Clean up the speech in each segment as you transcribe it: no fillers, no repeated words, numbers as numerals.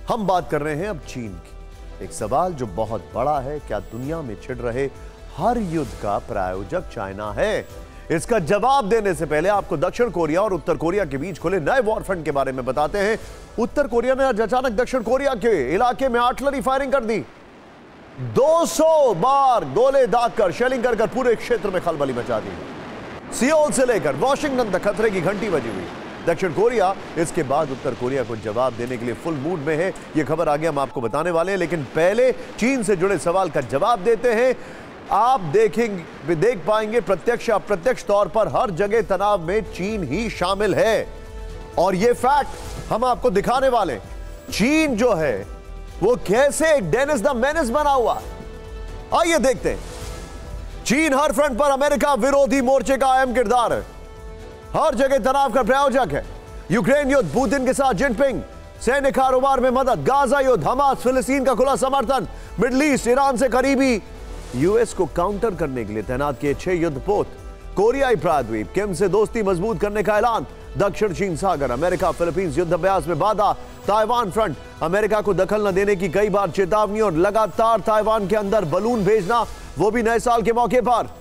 हम बात कर रहे हैं अब चीन की। एक सवाल जो बहुत बड़ा है, क्या दुनिया में छिड़ रहे हर युद्ध का प्रायोजक चाइना है? इसका जवाब देने से पहले आपको दक्षिण कोरिया और उत्तर कोरिया के बीच खुले नए वॉर फ्रंट के बारे में बताते हैं। उत्तर कोरिया ने आज अचानक दक्षिण कोरिया के इलाके में आर्टिलरी फायरिंग कर दी। 200 बार गोले दागकर शेलिंग कर पूरे क्षेत्र में खलबली मचा दी। सियोल से लेकर वॉशिंगटन तक खतरे की घंटी बजी हुई। दक्षिण कोरिया इसके बाद उत्तर कोरिया को जवाब देने के लिए फुल मूड में है। यह खबर आगे हम आपको बताने वाले हैं, लेकिन पहले चीन से जुड़े सवाल का जवाब देते हैं। आप देख पाएंगे प्रत्यक्ष अप्रत्यक्ष तौर पर हर जगह तनाव में चीन ही शामिल है, और यह फैक्ट हम आपको दिखाने वाले। चीन जो है वो कैसे डेनिस द मेनिस बना हुआ, आइए देखते हैं। चीन हर फ्रंट पर अमेरिका विरोधी मोर्चे का अहम किरदार है, हर जगह तनाव का प्रायोजक है। यूक्रेन युद्ध, पुतिन के साथ जिनपिंग, सैन्य कारोबार में मदद, गाजा युद्ध, हमास फिलिस्तीन का खुला समर्थन, मिडिल ईस्ट ईरान से करीबी यूएस को काउंटर करने के लिए तैनात किए 6 युद्धपोत, कोरियाई प्रायद्वीप, किम से दोस्ती मजबूत करने का ऐलान, दक्षिण चीन सागर, अमेरिका फिलीपींस युद्ध अभ्यास में बाधा, ताइवान फ्रंट, अमेरिका को दखल न देने की कई बार चेतावनी और लगातार ताइवान के अंदर बलून भेजना, वो भी नए साल के मौके पर।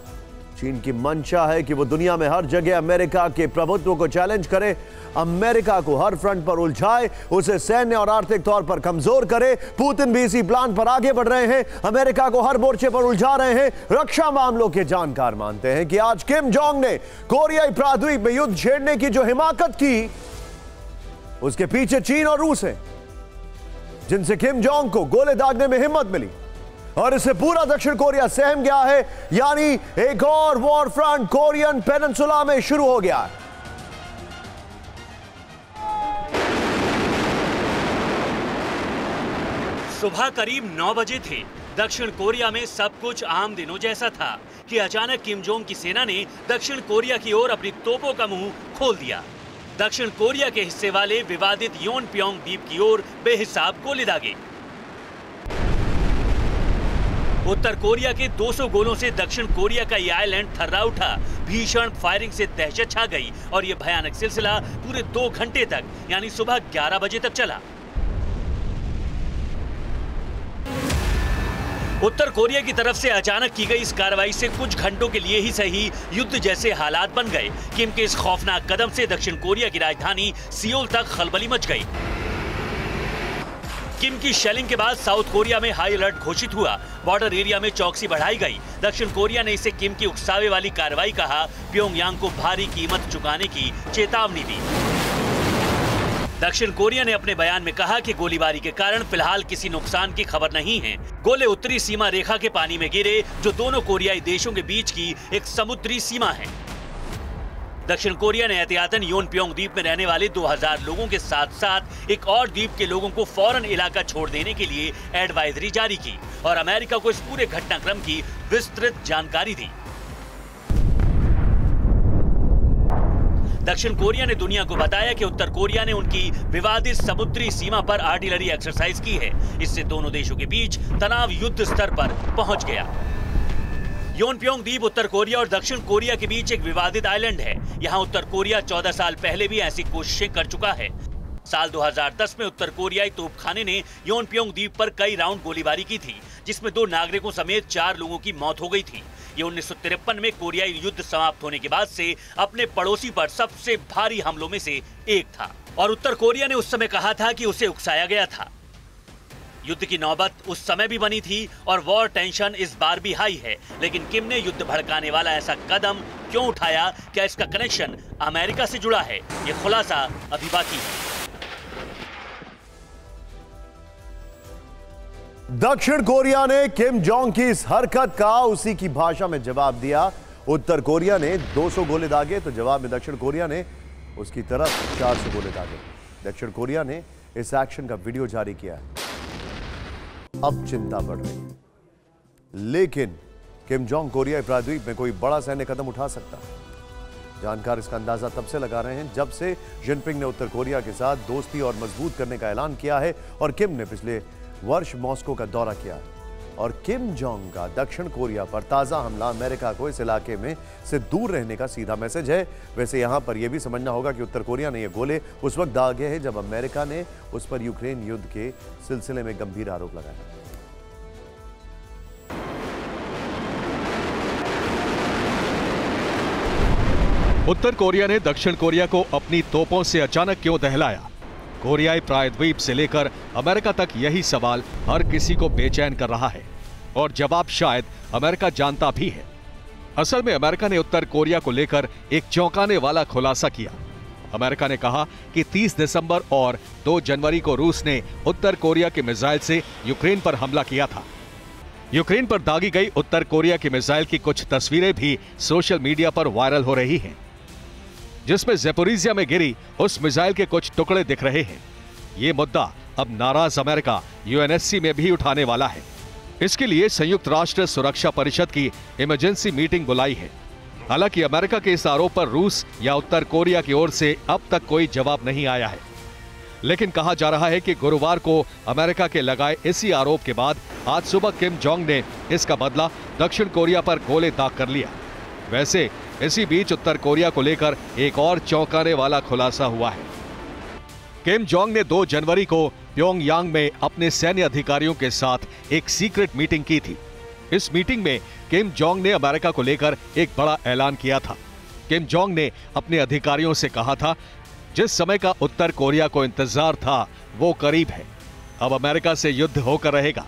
चीन की मंशा है कि वो दुनिया में हर जगह अमेरिका के प्रभुत्व को चैलेंज करे, अमेरिका को हर फ्रंट पर उलझाए, उसे सैन्य और आर्थिक तौर पर कमजोर करे। पुतिन भी इसी प्लान पर आगे बढ़ रहे हैं, अमेरिका को हर मोर्चे पर उलझा रहे हैं। रक्षा मामलों के जानकार मानते हैं कि आज किम जोंग ने कोरियाई प्रायद्वीप में युद्ध छेड़ने की जो हिमाकत की, उसके पीछे चीन और रूस है, जिनसे किम जोंग को गोले दागने में हिम्मत मिली, और इससे पूरा दक्षिण कोरिया सहम गया है। यानी एक और वॉर फ्रंट कोरियन पेनिनसुला में शुरू हो गया है। सुबह करीब 9 बजे थे। दक्षिण कोरिया में सब कुछ आम दिनों जैसा था कि अचानक किम जोंग की सेना ने दक्षिण कोरिया की ओर अपनी तोपों का मुंह खोल दिया। दक्षिण कोरिया के हिस्से वाले विवादित योनप्योंग द्वीप की ओर बेहिसाब गोले दागे। उत्तर कोरिया के 200 गोलों से दक्षिण कोरिया का यह आइलैंड थर्रा उठा। भीषण फायरिंग से दहशत छा गई और यह भयानक सिलसिला पूरे 2 घंटे तक यानी सुबह 11 बजे तक चला। उत्तर कोरिया की तरफ से अचानक की गई इस कार्रवाई से कुछ घंटों के लिए ही सही युद्ध जैसे हालात बन गए। किम के इस खौफनाक कदम से दक्षिण कोरिया की राजधानी सियोल तक खलबली मच गई। किम की शेलिंग के बाद साउथ कोरिया में हाई अलर्ट घोषित हुआ। बॉर्डर एरिया में चौकसी बढ़ाई गई। दक्षिण कोरिया ने इसे किम की उकसावे वाली कार्रवाई कहा, प्योंगयांग को भारी कीमत चुकाने की चेतावनी दी। दक्षिण कोरिया ने अपने बयान में कहा कि गोलीबारी के कारण फिलहाल किसी नुकसान की खबर नहीं है। गोले उत्तरी सीमा रेखा के पानी में गिरे, जो दोनों कोरियाई देशों के बीच की एक समुद्री सीमा है। दक्षिण कोरिया ने एहतियातन योनप्योंग द्वीप में रहने वाले 2000 लोगों के साथ साथ एक और द्वीप के लोगों को फौरन इलाका छोड़ देने के लिए एडवाइजरी जारी की और अमेरिका को इस पूरे घटनाक्रम की विस्तृत जानकारी दी। दक्षिण कोरिया ने दुनिया को बताया कि उत्तर कोरिया ने उनकी विवादित समुद्री सीमा पर आर्टिलरी एक्सरसाइज की है। इससे दोनों देशों के बीच तनाव युद्ध स्तर पर पहुंच गया। योनप्योंग द्वीप उत्तर कोरिया और दक्षिण कोरिया के बीच एक विवादित आइलैंड है। यहाँ उत्तर कोरिया 14 साल पहले भी ऐसी कोशिशें कर चुका है। साल 2010 में उत्तर कोरियाई तोपखाने ने योनप्योंग द्वीप पर कई राउंड गोलीबारी की थी, जिसमें 2 नागरिकों समेत 4 लोगों की मौत हो गई थी। ये 1953 में कोरियाई युद्ध समाप्त होने के बाद से अपने पड़ोसी पर सबसे भारी हमलों में से एक था, और उत्तर कोरिया ने उस समय कहा था कि उसे उकसाया गया था। युद्ध की नौबत उस समय भी बनी थी और वॉर टेंशन इस बार भी हाई है। लेकिन किम ने युद्ध भड़काने वाला ऐसा कदम क्यों उठाया? क्या इसका कनेक्शन अमेरिका से जुड़ा है? ये खुलासा अभी बाकी है। दक्षिण कोरिया ने किम जोंग की इस हरकत का उसी की भाषा में जवाब दिया। उत्तर कोरिया ने 200 गोले दागे तो जवाब में दक्षिण कोरिया ने उसकी तरफ 400 गोले दागे। दक्षिण कोरिया ने इस एक्शन का वीडियो जारी किया है। अब चिंता बढ़ रही है, लेकिन किम जोंग कोरियाई प्रायद्वीप में कोई बड़ा सैन्य कदम उठा सकता है। जानकार इसका अंदाजा तब से लगा रहे हैं जब से जिनपिंग ने उत्तर कोरिया के साथ दोस्ती और मजबूत करने का ऐलान किया है और किम ने पिछले वर्ष मॉस्को का दौरा किया है। और किम जोंग का दक्षिण कोरिया पर ताजा हमला अमेरिका को इस इलाके में से दूर रहने का सीधा मैसेज है। वैसे यहां पर यह भी समझना होगा कि उत्तर कोरिया ने ये गोले उस वक्त दागे हैं जब अमेरिका ने उस पर यूक्रेन युद्ध के सिलसिले में गंभीर आरोप लगाया। उत्तर कोरिया ने दक्षिण कोरिया को अपनी तोपों से अचानक क्यों दहलाया? कोरियाई प्रायद्वीप से लेकर अमेरिका तक यही सवाल हर किसी को बेचैन कर रहा है और जवाब शायद अमेरिका जानता भी है। असल में अमेरिका ने उत्तर कोरिया को लेकर एक चौंकाने वाला खुलासा किया। अमेरिका ने कहा कि 30 दिसंबर और 2 जनवरी को रूस ने उत्तर कोरिया के मिसाइल से यूक्रेन पर हमला किया था। यूक्रेन पर दागी गई उत्तर कोरिया की मिसाइल की कुछ तस्वीरें भी सोशल मीडिया पर वायरल हो रही हैं, जिसमें ज़ेपोरिजिया में गिरी उस मिसाइल के कुछ टुकड़े दिख रहे हैं। यह मुद्दा अब नाराज अमेरिका यूएनएससी में भी उठाने वाला है। इसके लिए संयुक्त राष्ट्र सुरक्षा परिषद की इमरजेंसी मीटिंग बुलाई है। हालांकि अमेरिका के इस आरोप पर रूस या उत्तर कोरिया की ओर से अब तक कोई जवाब नहीं आया है, लेकिन कहा जा रहा है कि गुरुवार को अमेरिका के लगाए इसी आरोप के बाद आज सुबह किम जोंग ने इसका बदला दक्षिण कोरिया पर गोले दाग कर लिया। वैसे इसी बीच उत्तर कोरिया को लेकर एक और चौंकाने वाला खुलासा हुआ है। किम जोंग ने 2 जनवरी को प्योंगयांग में अपने सैन्य अधिकारियों के साथ एक सीक्रेट मीटिंग की थी। इस मीटिंग में किम जोंग ने अमेरिका को लेकर एक बड़ा ऐलान किया था। किम जोंग ने अपने अधिकारियों से कहा था, जिस समय का उत्तर कोरिया को इंतजार था वो करीब है, अब अमेरिका से युद्ध होकर रहेगा।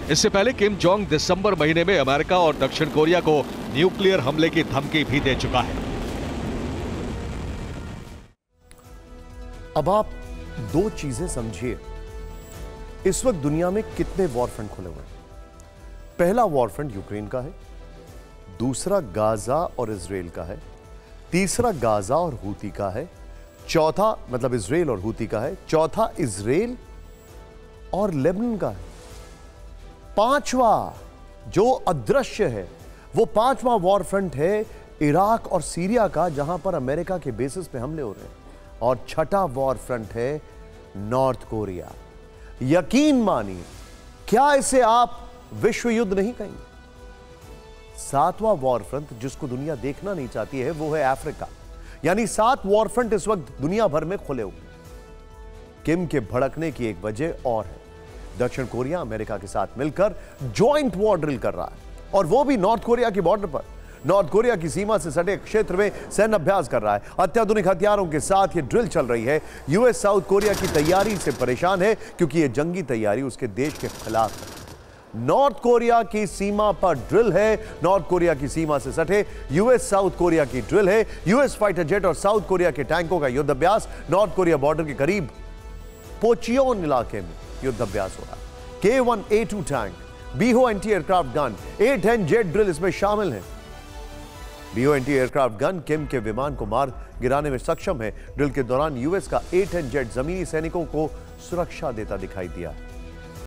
इससे पहले किम जोंग दिसंबर महीने में अमेरिका और दक्षिण कोरिया को न्यूक्लियर हमले की धमकी भी दे चुका है। अब आप 2 चीजें समझिए, इस वक्त दुनिया में कितने वॉर फ्रंट खुले हुए हैं। पहला वॉर फ्रंट यूक्रेन का है, दूसरा गाजा और इजराइल का है, तीसरा गाजा और हूती का है, चौथा मतलब इजराइल और हूती का है, चौथा इजराइल और लेबनान का है, पांचवा जो अदृश्य है वो 5वां वॉर फ्रंट है इराक और सीरिया का, जहां पर अमेरिका के बेसिस पे हमले हो रहे हैं, और छठा वॉर फ्रंट है नॉर्थ कोरिया। यकीन मानिए, क्या इसे आप विश्व युद्ध नहीं कहेंगे? 7वां वॉर फ्रंट जिसको दुनिया देखना नहीं चाहती है वो है अफ्रीका। यानी 7 वॉर फ्रंट इस वक्त दुनिया भर में खुले हुए। किम के भड़कने की एक वजह और है, दक्षिण कोरिया अमेरिका के साथ मिलकर जॉइंट वॉर ड्रिल कर रहा है, और वो भी नॉर्थ कोरिया की बॉर्डर पर। नॉर्थ कोरिया की सीमा से सटे क्षेत्र में सैन्य अभ्यास कर रहा है। अत्याधुनिक हथियारों के साथ ये ड्रिल चल रही है। यूएस साउथ कोरिया की तैयारी से परेशान है क्योंकि ये जंगी तैयारी उसके देश के खिलाफ है। नॉर्थ कोरिया की सीमा पर ड्रिल है, नॉर्थ कोरिया की सीमा से सटे यूएस साउथ कोरिया की ड्रिल है। यूएस फाइटर जेट और साउथ कोरिया के टैंकों का युद्ध अभ्यास नॉर्थ कोरिया बॉर्डर के करीब पोचियोन इलाके में युद्ध अभ्यास हो रहा है। K1A2 tank, Biho anti aircraft gun, A10 jet drill इसमें शामिल है। Biho anti aircraft gun Kim के विमान को मार गिराने में सक्षम है। ड्रिल के दौरान यूएस का A10 जेट जमीनी सैनिकों को सुरक्षा देता दिखाई दिया।